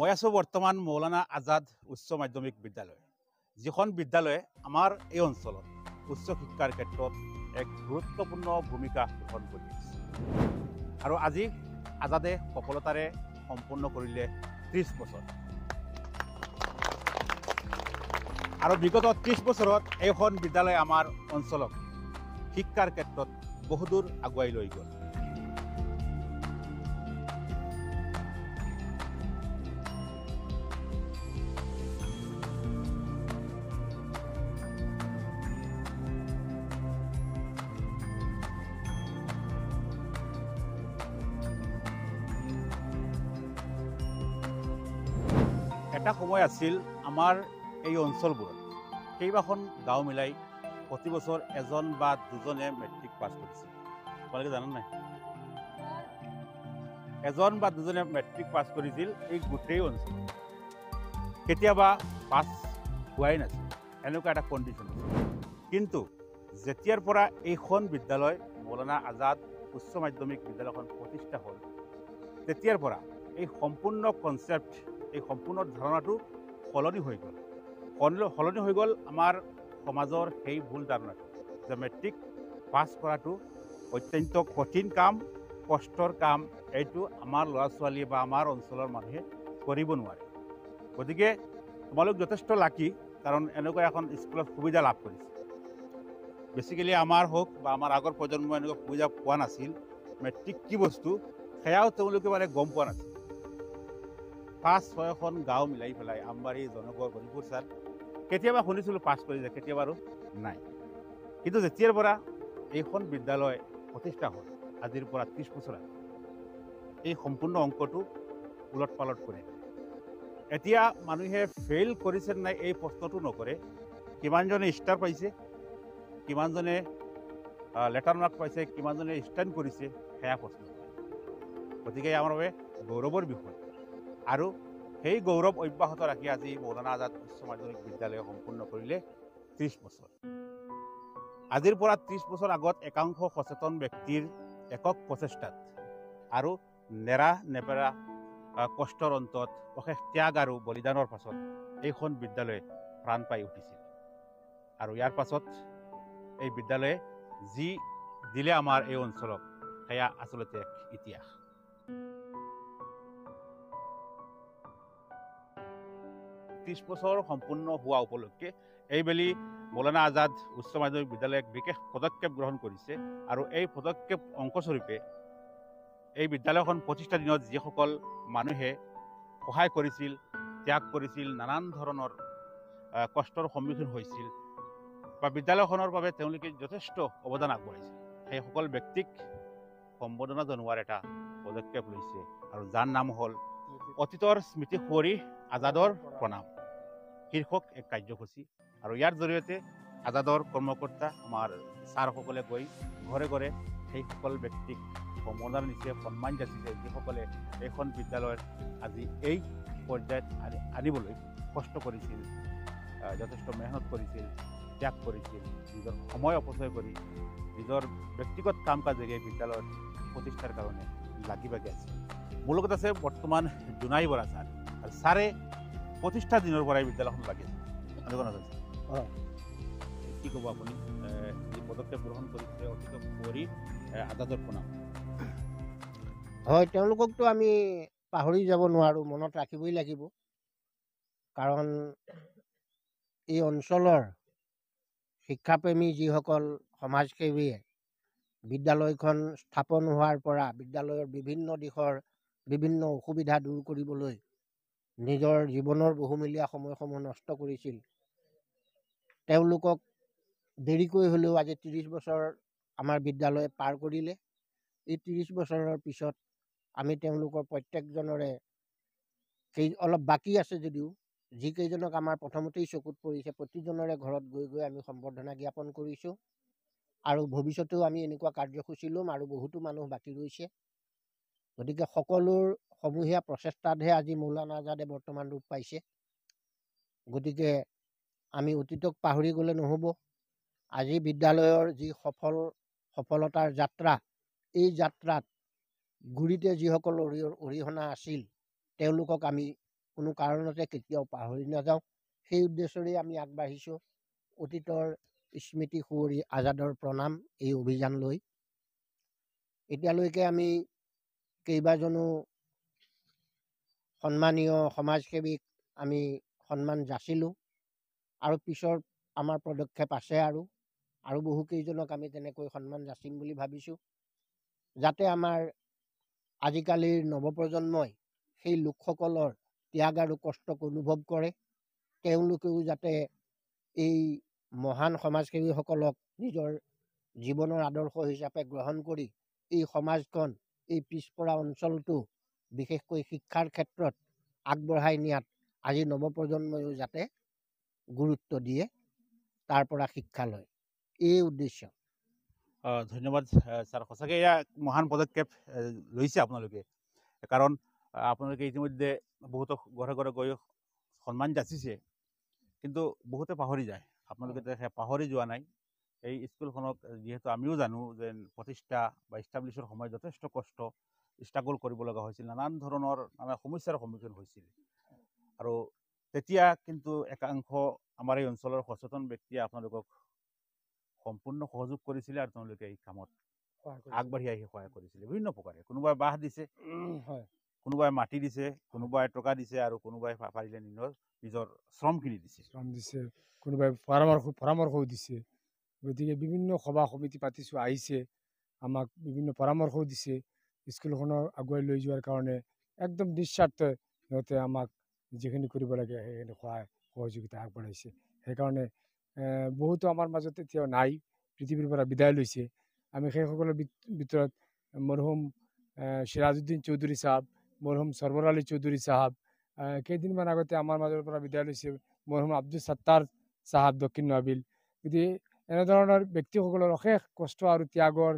মই আছোঁ বৰ্তমান মৌলানা আজাদ উচ্চ মাধ্যমিক বিদ্যালয়, যিখন বিদ্যালয়ে আমাৰ এই অঞ্চলত উচ্চ শিক্ষাৰ ক্ষেত্ৰত এক গুৰুত্বপূৰ্ণ ভূমিকা গ্ৰহণ কৰি আছে। আৰু আজি আজাদে সফলতাৰে সম্পূৰ্ণ কৰিলে 30 বছৰ। আৰু বিগত 30 বছৰত এইখন বিদ্যালয়ে আমাৰ অঞ্চলক শিক্ষাৰ ক্ষেত্ৰত বহুদূৰ আগুৱাই লৈ গ'ল। এটা সময় আছিল আমাৰ এই অঞ্চলবোৰত কেইবাখন গাঁও মিলাই প্ৰতি বছৰ এজন বা দুজনে মেট্ৰিক পাছ কৰিছিল। আপোনালোকে জানে নাই? এজন বা দুজনে মেট্ৰিক পাছ কৰিছিল এই গোটেই অঞ্চল। কেতিয়াবা পাছ হোৱাই নাছিল, এনেকুৱা এটা কণ্ডিশ্যন আছিল। কিন্তু যেতিয়াৰ পৰা এইখন বিদ্যালয় মৌলানা আজাদ উচ্চ মাধ্যমিক বিদ্যালয়খন প্ৰতিষ্ঠা হ'ল, তেতিয়াৰ পৰা এই সম্পূৰ্ণ কনচেপ্ট, এই সম্পূৰ্ণ ধাৰণাটো সলনি হৈ গ'ল। সলনি হৈ গ'ল আমাৰ সমাজৰ সেই ভুল ধাৰণাটো যে মেট্ৰিক পাছ কৰাটো অত্যন্ত কঠিন কাম, কষ্টৰ কাম। এইটো আমাৰ ল'ৰা ছোৱালী বা আমাৰ অঞ্চলৰ মানুহে কৰিব নোৱাৰে। গতিকে তোমালোক যথেষ্ট লাকি, কাৰণ এনেকুৱা এখন স্কুলত সুবিধা লাভ কৰিছে। বেচিকেলি আমাৰ হওক বা আমাৰ আগৰ প্ৰজন্মই এনেকুৱা সুবিধা পোৱা নাছিল। মেট্ৰিক কি বস্তু সেয়াও তেওঁলোকে গম পোৱা নাছিল। 5-6খন গাঁও মিলাই পেলাই আমবাৰী, জনগড়, গণিপুৰ চাৰ কেতিয়াবা শুনিছিলোঁ পাছ কৰি যায়, কেতিয়াবা আৰু নাই। কিন্তু যেতিয়াৰ পৰা এইখন বিদ্যালয় প্ৰতিষ্ঠা হ'ল, আজিৰ পৰা 30 বছৰ আগত, এই সম্পূৰ্ণ অংকটো ওলট পালট কৰে। এতিয়া মানুহে ফেইল কৰিছে নাই এই প্ৰশ্নটো নকৰে, কিমানজনে ষ্টাৰ পাইছে, কিমানজনে লেটাৰ মাৰ্ক পাইছে, কিমানজনে ষ্টেণ্ড কৰিছে, সেয়া প্ৰশ্ন। গতিকে আমাৰ বাবে গৌৰৱৰ বিষয়। আৰু সেই গৌৰৱ অব্যাহত ৰাখি আজি মৌলানা আজাদ উচ্চ মাধ্যমিক বিদ্যালয়ে সম্পূৰ্ণ কৰিলে 30 বছৰ। আজিৰ পৰা 30 বছৰ আগত একাংশ সচেতন ব্যক্তিৰ একক প্ৰচেষ্টাত আৰু নেৰা নেপেৰা কষ্টৰ অন্তত, অশেষ ত্যাগ আৰু বলিদানৰ পাছত এইখন বিদ্যালয়ে প্ৰাণ পাই উঠিছিল। আৰু ইয়াৰ পাছত এই বিদ্যালয়ে যি দিলে আমাৰ এই অঞ্চলক, সেয়া আচলতে এক ইতিহাস। ত্ৰিশ বছৰ সম্পূৰ্ণ হোৱা উপলক্ষে এইবেলি মৌলানা আজাদ উচ্চ মাধ্যমিক বিদ্যালয়ে এক বিশেষ পদক্ষেপ গ্ৰহণ কৰিছে। আৰু এই পদক্ষেপ অংশস্বৰূপে এই বিদ্যালয়খন প্ৰতিষ্ঠা দিনত যিসকল মানুহে সহায় কৰিছিল, ত্যাগ কৰিছিল, নানান ধৰণৰ কষ্টৰ সন্মুখীন হৈছিল বা বিদ্যালয়খনৰ বাবে তেওঁলোকে যথেষ্ট অৱদান আগবঢ়াইছিল, সেই সকল ব্যক্তিক সম্বৰ্ধনা জনোৱাৰ এটা পদক্ষেপ লৈছে। আৰু যাৰ নাম হ'ল অতীতৰ স্মৃতি সুঁৱৰি আজাদৰ প্ৰণাম শীৰ্ষক এক কাৰ্যসূচী। আৰু ইয়াৰ জৰিয়তে আজাদৰ কৰ্মকৰ্তা আমাৰ ছাৰসকলে গৈ ঘৰে ঘৰে সেইসকল ব্যক্তিক সম্বৰ্ধনা দিছে, সন্মান যাচিছে, যিসকলে এইখন বিদ্যালয়ত আজি এই পৰ্যায়ত আনিবলৈ কষ্ট কৰিছিল, যথেষ্ট মেহনত কৰিছিল, ত্যাগ কৰিছিল, নিজৰ সময় অপচয় কৰি নিজৰ ব্যক্তিগত কাম কাজেৰে বিদ্যালয়ত প্ৰতিষ্ঠাৰ কাৰণে লাগি ভাগি আছে। মোৰ লগত আছে বৰ্তমান জোনাই বৰা ছাৰ। আৰু ছাৰে প্ৰতিষ্ঠা দিনৰ পৰাই বিদ্যালয়খন লাগি আছে। কি ক'ব আপুনি, যি পদক্ষেপ গ্ৰহণ কৰিছে অতীত সুঁৱৰি আজাদৰ প্ৰণাম? হয়, তেওঁলোককতো আমি পাহৰি যাব নোৱাৰোঁ, মনত ৰাখিবই লাগিব। কাৰণ এই অঞ্চলৰ শিক্ষাপ্ৰেমী যিসকল সমাজসেৱীয়ে বিদ্যালয়খন স্থাপন হোৱাৰ পৰা বিদ্যালয়ৰ বিভিন্ন দিশৰ বিভিন্ন অসুবিধা দূৰ কৰিবলৈ নিজৰ জীৱনৰ বহুমূলীয়া সময়সমূহ নষ্ট কৰিছিল, তেওঁলোকক দেৰিকৈ হ'লেও আজি 30 বছৰ আমাৰ বিদ্যালয়ে পাৰ কৰিলে। এই 30 বছৰৰ পিছত আমি তেওঁলোকৰ প্ৰত্যেকজনৰে অলপ বাকী আছে যদিও, যিকেইজনক আমাৰ প্ৰথমতেই চকুত পৰিছে, প্ৰতিজনৰে ঘৰত গৈ গৈ আমি সম্বৰ্ধনা জ্ঞাপন কৰিছোঁ। আৰু ভৱিষ্যতেও আমি এনেকুৱা কাৰ্যসূচী ল'ম, আৰু বহুতো মানুহ বাকী ৰৈছে। গতিকে সকলোৰ সমূহীয়া প্ৰচেষ্টাতহে আজি মৌলানা আজাদে বৰ্তমান ৰূপ পাইছে। গতিকে আমি অতীতক পাহৰি গ'লে নহ'ব। আজি বিদ্যালয়ৰ যি সফলতাৰ যাত্ৰা, এই যাত্ৰাত গুৰিতে যিসকল অৰিহণা আছিল, তেওঁলোকক আমি কোনো কাৰণতে কেতিয়াও পাহৰি নাযাওঁ। সেই উদ্দেশ্যেৰে আমি আগবাঢ়িছোঁ। অতীতৰ স্মৃতি সুঁৱৰি আজাদৰ প্ৰণাম এই অভিযান লৈ এতিয়ালৈকে আমি কেইবাজনো সন্মানীয় সমাজসেৱীক আমি সন্মান যাচিলোঁ আৰু পিছৰ আমাৰ পদক্ষেপ আছে আৰু বহুকেইজনক আমি তেনেকৈ সন্মান যাচিম বুলি ভাবিছোঁ, যাতে আমাৰ আজিকালিৰ নৱপ্ৰজন্মই সেই লোকসকলৰ ত্যাগ আৰু কষ্টক অনুভৱ কৰে। তেওঁলোকেও যাতে এই মহান সমাজসেৱীসকলক নিজৰ জীৱনৰ আদৰ্শ হিচাপে গ্ৰহণ কৰি এই সমাজখন, এই পিছপৰা অঞ্চলটো বিশেষকৈ শিক্ষাৰ ক্ষেত্ৰত আগবঢ়াই নিয়াত আজি নৱপ্ৰজন্মইও যাতে গুৰুত্ব দিয়ে, তাৰ পৰা শিক্ষা লয়, এই উদ্দেশ্য। ধন্যবাদ ছাৰ, সঁচাকৈ এয়া মহান পদক্ষেপ লৈছে আপোনালোকে। কাৰণ আপোনালোকে ইতিমধ্যে বহুতো ঘৰে ঘৰে গৈ সন্মান যাচিছে, কিন্তু বহুতে পাহৰি যায়। আপোনালোকে পাহৰি যোৱা নাই। এই স্কুলখনক যিহেতু আমিও জানো যে প্ৰতিষ্ঠা বা ইষ্টাব্লিছৰ সময়ত যথেষ্ট কষ্ট ষ্ট্ৰাগল কৰিব লগা হৈছিল, নানান ধৰণৰ সমস্যাৰ সন্মুখীন হৈছিল। আৰু তেতিয়া কিন্তু একাংশ আমাৰ এই অঞ্চলৰ সচেতন ব্যক্তিয়ে আপোনালোকক সম্পূৰ্ণ সহযোগ কৰিছিলে আৰু তেওঁলোকে এই কামত আগবাঢ়ি আহি সহায় কৰিছিলে বিভিন্ন প্ৰকাৰে। কোনোবাই বাঁহ দিছে, কোনোবাই মাটি দিছে, কোনোবাই টকা দিছে, আৰু কোনোবাই পাৰিলে নিজৰ শ্ৰমখিনি দিছে, কোনোবাই পৰামৰ্শও দিছে। গতিকে বিভিন্ন সভা সমিতি পাতিছোঁ, আহিছে, আমাক বিভিন্ন পৰামৰ্শও দিছে স্কুলখনৰ আগুৱাই লৈ যোৱাৰ কাৰণে। একদম নিস্বাৰ্থে সিহঁতে আমাক যিখিনি কৰিব লাগে সেইখিনি সহায় সহযোগিতা আগবঢ়াইছে। সেইকাৰণে বহুতো আমাৰ মাজত এতিয়াও নাই, পৃথিৱীৰ পৰা বিদায় লৈছে। আমি সেইসকলৰ ভিতৰত মৰহুম সিৰাজউদ্দিন চৌধুৰী চাহাব, মৰহুম সৰৱাৰ আলী চৌধুৰী চাহাব, কেইদিনমান আগতে আমাৰ মাজৰ পৰা বিদায় লৈছে মৰহুম আব্দুল সত্তাৰ চাহাব দক্ষিণ নবিল। গতিকে এনেধৰণৰ ব্যক্তিসকলৰ অশেষ কষ্ট আৰু ত্যাগৰ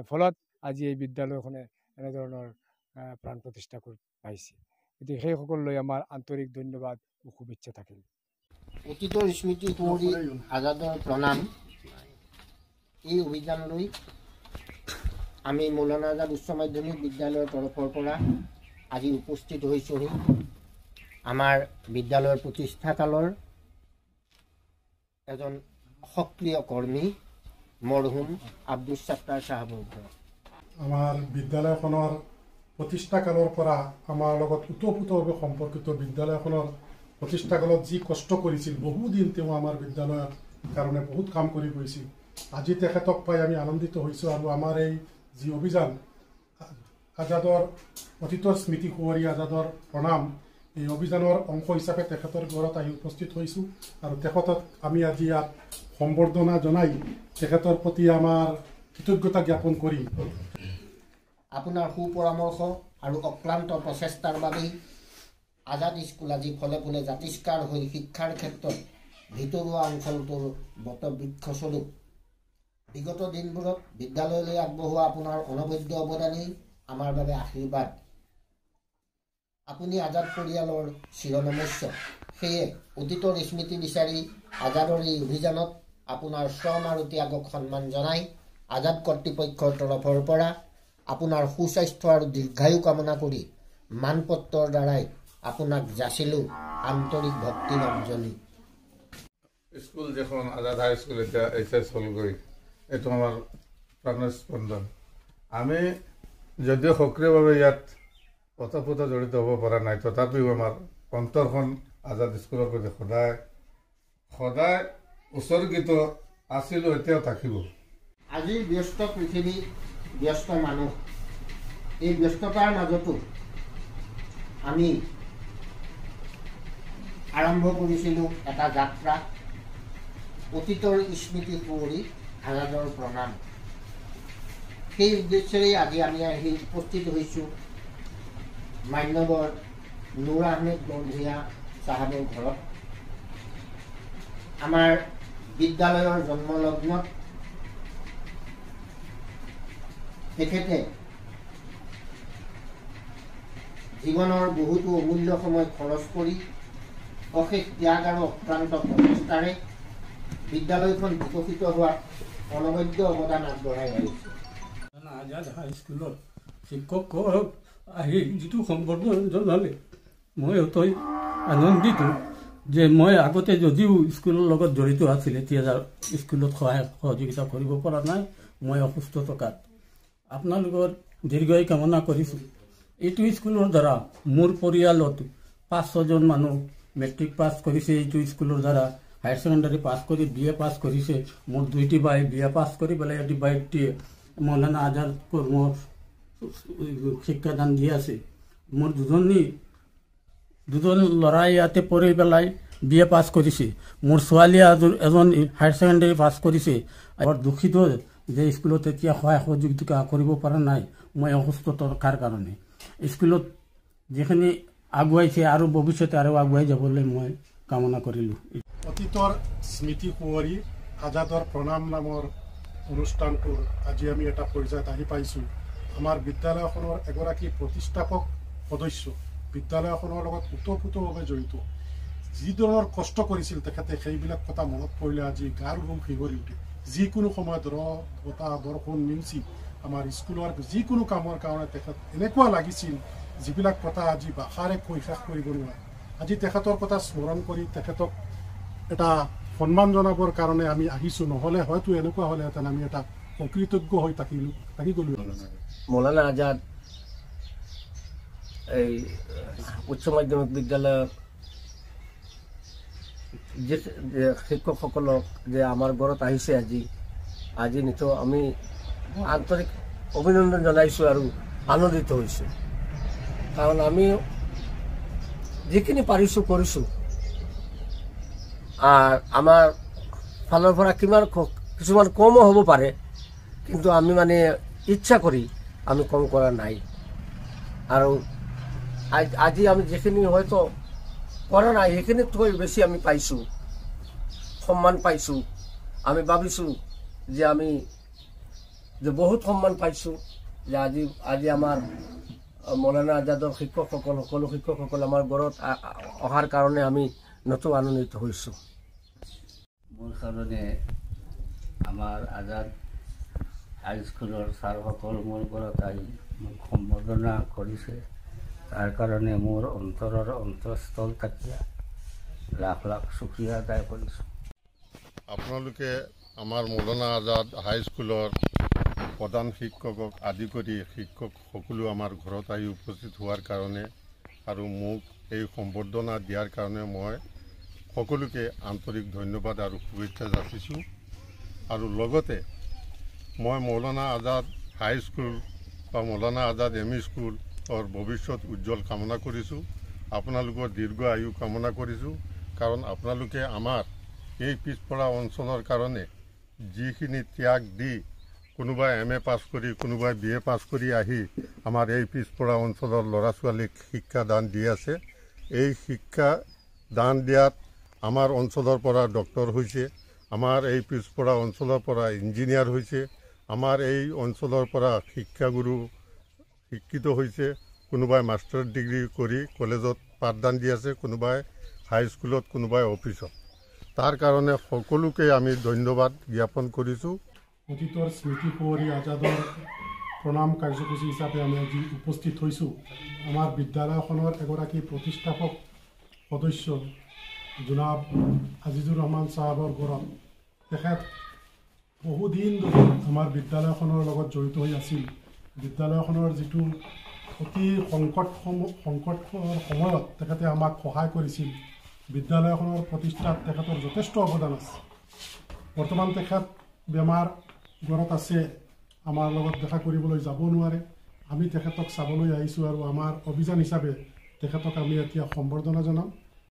ফলত আজি এই বিদ্যালয়খনে এনেধৰণৰ প্ৰাণ প্ৰতিষ্ঠা কৰি পাইছে। গতিকে সেইসকললৈ আমাৰ আন্তৰিক ধন্যবাদ ও শুভেচ্ছা থাকিল। অতীতৰ স্মৃতি সুঁৱৰি আজাদৰ প্ৰণাম এই অভিযান লৈ আমি মৌলানা আজাদ উচ্চ মাধ্যমিক বিদ্যালয়ৰ তৰফৰ পৰা আজি উপস্থিত হৈছোঁহি আমাৰ বিদ্যালয়ৰ প্ৰতিষ্ঠাকালৰ এজন সক্ৰিয় কৰ্মী মৰহুম আব্দুল সত্তাৰ চাহাবৰ ঘৰত। আমাৰ বিদ্যালয়খনৰ প্ৰতিষ্ঠাকালৰ পৰা আমাৰ লগত ওতঃপ্ৰোতভাৱে সম্পৰ্কিত। বিদ্যালয়খনৰ প্ৰতিষ্ঠাকালত যি কষ্ট কৰিছিল, বহুদিন তেওঁ আমাৰ বিদ্যালয়ৰ কাৰণে বহুত কাম কৰি গৈছিল। আজি তেখেতক পাই আমি আনন্দিত হৈছোঁ আৰু আমাৰ এই যি অভিযান আজাদৰ অতীতৰ স্মৃতি সুঁৱৰি আজাদৰ প্ৰণাম, এই অভিযানৰ অংশ হিচাপে তেখেতৰ ঘৰত আহি উপস্থিত হৈছোঁ আৰু তেখেতক আমি আজি ইয়াত সম্বৰ্ধনা জনাই তেখেতৰ প্ৰতি আমাৰ কৃতজ্ঞতা জ্ঞাপন কৰিম। আপোনাৰ সুপৰামৰ্শ আৰু অক্লান্ত প্ৰচেষ্টাৰ বাবেই আজাদ স্কুল আজি ফলে ফুলে জাতিষ্কাৰ হৈ শিক্ষাৰ ক্ষেত্ৰত ভিতৰুৱা অঞ্চলটোৰ বটবৃক্ষস্বৰূপ। বিগত দিনবোৰত বিদ্যালয়লৈ আগবঢ়োৱা আপোনাৰ অনবদ্য অৱদানেই আমাৰ বাবে আশীৰ্বাদ। আপুনি আজাদ পৰিয়ালৰ চিৰনমস্য। সেয়ে অতীতৰ স্মৃতি বিচাৰি আজাদৰ এই অভিযানত আপোনাৰ শ্ৰম আৰু ত্যাগক সন্মান জনাই আজাদ কৰ্তৃপক্ষৰ তৰফৰ পৰা আপোনাৰ সুস্বাস্থ্য আৰু দীৰ্ঘায়ু কামনা কৰি মানপত্ৰৰ দ্বাৰাই আপোনাক যাচিলোঁ আন্তৰিক ভক্তিৰ অঞ্জলি। স্কুল যেখন আজাদ হাই স্কুল এতিয়া HS হ'লগৈ, এইটো আমাৰ প্ৰাণৰ স্পন্দন। আমি যদিও সক্ৰিয়ভাৱে ইয়াত ওতঃপ্ৰোত জড়িত হ'ব পৰা নাই, তথাপিও আমাৰ অন্তৰখন আজাদ স্কুলৰ প্ৰতি সদায় উৎসৰ্গিত আছিলোঁ, এতিয়াও থাকিব। আজিৰ ব্যস্ত পৃথিৱী, ব্যস্ত মানুহ, এই ব্যস্ততাৰ মাজতো আমি আৰম্ভ কৰিছিলোঁ এটা যাত্ৰা, অতীতৰ স্মৃতি সুঁৱৰি আজাদৰ প্ৰণাম। সেই উদ্দেশ্যেৰে আজি আমি আহি উপস্থিত হৈছোঁ মান্যবৰ নুৰ আহমেদ বৰভূঞা চাহাবৰ ঘৰত। আমাৰ বিদ্যালয়ৰ জন্মলগ্নত তেখেতে জীৱনৰ বহুতো অমূল্য সময় খৰচ কৰি অশেষ ত্যাগ আৰু অক্লান্ত প্ৰচেষ্টাৰে বিদ্যালয়খন বিকশিত হোৱাত অনবদ্য অৱদান আগবঢ়াই আহিছে। আজাদ হাই স্কুলত শিক্ষকসকলক আহি যিটো সম্বৰ্ধনা জনালে, মই অতই আনন্দিত যে মই আগতে যদিও স্কুলৰ লগত জড়িত আছিল, এতিয়া স্কুলত সহযোগিতা কৰিব পৰা নাই। মই অসুস্থ থকাত আপোনালোকৰ দীৰ্ঘায়ু কামনা কৰিছোঁ। এইটো স্কুলৰ দ্বাৰা মোৰ পৰিয়ালত 5-6জন মানুহ মেট্ৰিক পাছ কৰিছে। এইটো স্কুলৰ দ্বাৰা হায়াৰ ছেকেণ্ডাৰী পাছ কৰি BA পাছ কৰিছে। মোৰ 2টি বাই BA পাছ কৰি পেলাই এটি বাইটি মৌলানা আজাদ কৰ্মৰ শিক্ষাদান দি আছে। মোৰ দুজন ল'ৰাই ইয়াতে পঢ়ি পেলাই BA পাছ কৰিছে। মোৰ ছোৱালী এজন হায়াৰ ছেকেণ্ডাৰী পাছ কৰিছে। বৰ দুখিত যে স্কুলত এতিয়া সহায় সহযোগিতা কৰিব পৰা নাই মই অসুস্থ থকাৰ কাৰণে। স্কুলত যিখিনি আগুৱাইছে আৰু ভৱিষ্যতে আৰু আগুৱাই যাবলৈ মই কামনা কৰিলোঁ। অতীতৰ স্মৃতি সোঁৱৰি আজাদৰ প্ৰণাম নামৰ অনুষ্ঠানটোৰ আজি আমি এটা পৰ্যায়ত আহি পাইছোঁ। আমাৰ বিদ্যালয়খনৰ এগৰাকী প্ৰতিষ্ঠাপক সদস্য, বিদ্যালয়খনৰ লগত ওতঃপ্ৰোতভাৱে জড়িত, যি ধৰণৰ কষ্ট কৰিছিল তেখেতে, সেইবিলাক কথা মনত পৰিলে আজি গাৰ নোম শিহৰি উঠে। যিকোনো সময়ত বতাহ বৰষুণ নেওচি আমাৰ স্কুলৰ যিকোনো কামৰ কাৰণে তেখেত এনেকুৱা লাগিছিল, যিবিলাক কথা আজি ভাষাৰে কৈ শেষ কৰিব নোৱাৰে। আজি তেখেতৰ কথা স্মৰণ কৰি তেখেতক এটা সন্মান জনাবৰ কাৰণে আমি আহিছোঁ। নহ'লে হয়তো এনেকুৱা হ'লেহেঁতেন আমি এটা অকৃতজ্ঞ হৈ থাকি গ'লোঁ। মৌলানা আজাদ এই উচ্চ মাধ্যমিক বিদ্যালয়ৰ যে শিক্ষকসকলক যে আমাৰ ঘৰত আহিছে আজি নিতো আমি আন্তৰিক অভিনন্দন জনাইছোঁ আৰু আনন্দিত হৈছোঁ। কাৰণ আমি যিখিনি পাৰিছোঁ কৰিছোঁ। আমাৰ ফালৰ পৰা কিছুমান কমো হ'ব পাৰে, কিন্তু আমি মানে ইচ্ছা কৰি আমি কম কৰা নাই। আৰু আজি আমি যিখিনি হয়তো কৰা নাই সেইখিনিতকৈ বেছি আমি পাইছোঁ, সন্মান পাইছোঁ। আমি ভাবিছোঁ যে আমি বহুত সন্মান পাইছোঁ যে আজি আমাৰ মৌলানা আজাদৰ সকলো শিক্ষকসকল আমাৰ ঘৰত অহাৰ কাৰণে আমি নতুন আনন্দিত হৈছোঁ। মোৰ কাৰণে আমাৰ আজাদ হাইস্কুলৰ ছাৰসকল মোৰ ঘৰত আহি মোক সম্বৰ্ধনা কৰিছে। তাৰ কাৰণে মোৰ অন্তৰৰ অন্তঃস্থল থাকিয়া লাখ লাখ শুক্ৰিয়া আদায় কৰিছোঁ। আপোনালোকে আমাৰ মৌলানা আজাদ হাইস্কুলৰ প্ৰধান শিক্ষকক আদি কৰি শিক্ষক সকলো আমাৰ ঘৰত আহি উপস্থিত হোৱাৰ কাৰণে আৰু মোক এই সম্বৰ্ধনা দিয়াৰ কাৰণে মই সকলোকে আন্তৰিক ধন্যবাদ আৰু শুভেচ্ছা যাচিছোঁ। আৰু লগতে মই মৌলানা আজাদ হাইস্কুল বা মৌলানা আজাদ ME স্কুলৰ ভৱিষ্যত উজ্জ্বল কামনা কৰিছোঁ। আপোনালোকৰ দীৰ্ঘ আয়ু কামনা কৰিছোঁ। কাৰণ আপোনালোকে আমাৰ এই পিছপৰা অঞ্চলৰ কাৰণে যিখিনি ত্যাগ দি কোনোবাই MA পাছ কৰি কোনোবাই BA পাছ কৰি আহি আমাৰ এই পিছপৰা অঞ্চলৰ ল'ৰা ছোৱালীক শিক্ষাদান দি আছে। এই শিক্ষা দান দিয়াত আমাৰ অঞ্চলৰ পৰা ডক্টৰ হৈছে, আমাৰ এই পিছপৰা অঞ্চলৰ পৰা ইঞ্জিনিয়াৰ হৈছে, আমাৰ এই অঞ্চলৰ পৰা শিক্ষাগুৰু শিক্ষিত হৈছে, কোনোবাই মাষ্টাৰ ডিগ্ৰী কৰি কলেজত পাঠদান দি আছে, কোনোবাই হাইস্কুলত, কোনোবাই অফিচত। তাৰ কাৰণে সকলোকে আমি ধন্যবাদ জ্ঞাপন কৰিছোঁ। অতীতৰ স্মৃতি সোঁৱৰি আজাদৰ প্ৰণাম কাৰ্যসূচী হিচাপে আমি আজি উপস্থিত হৈছোঁ। আমাৰ বিদ্যালয়খনৰ এগৰাকী প্ৰতিষ্ঠাপক সদস্য জনাব আজিজুৰ ৰহমান চাহাবৰ ঘৰত তেখেত বহুদিন ধৰি আমাৰ বিদ্যালয়খনৰ লগত জড়িত হৈ আছিল। বিদ্যালয়খনৰ যিটো অতি সংকটৰ সময়ত তেখেতে আমাক সহায় কৰিছিল। বিদ্যালয়খনৰ প্ৰতিষ্ঠাত তেখেতৰ যথেষ্ট অৱদান আছে। বৰ্তমান তেখেত বেমাৰ ঘৰত আছে, আমাৰ লগত দেখা কৰিবলৈ যাব নোৱাৰে। আমি তেখেতক চাবলৈ আহিছোঁ আৰু আমাৰ অভিযান হিচাপে তেখেতক আমি এতিয়া সম্বৰ্ধনা জনাম।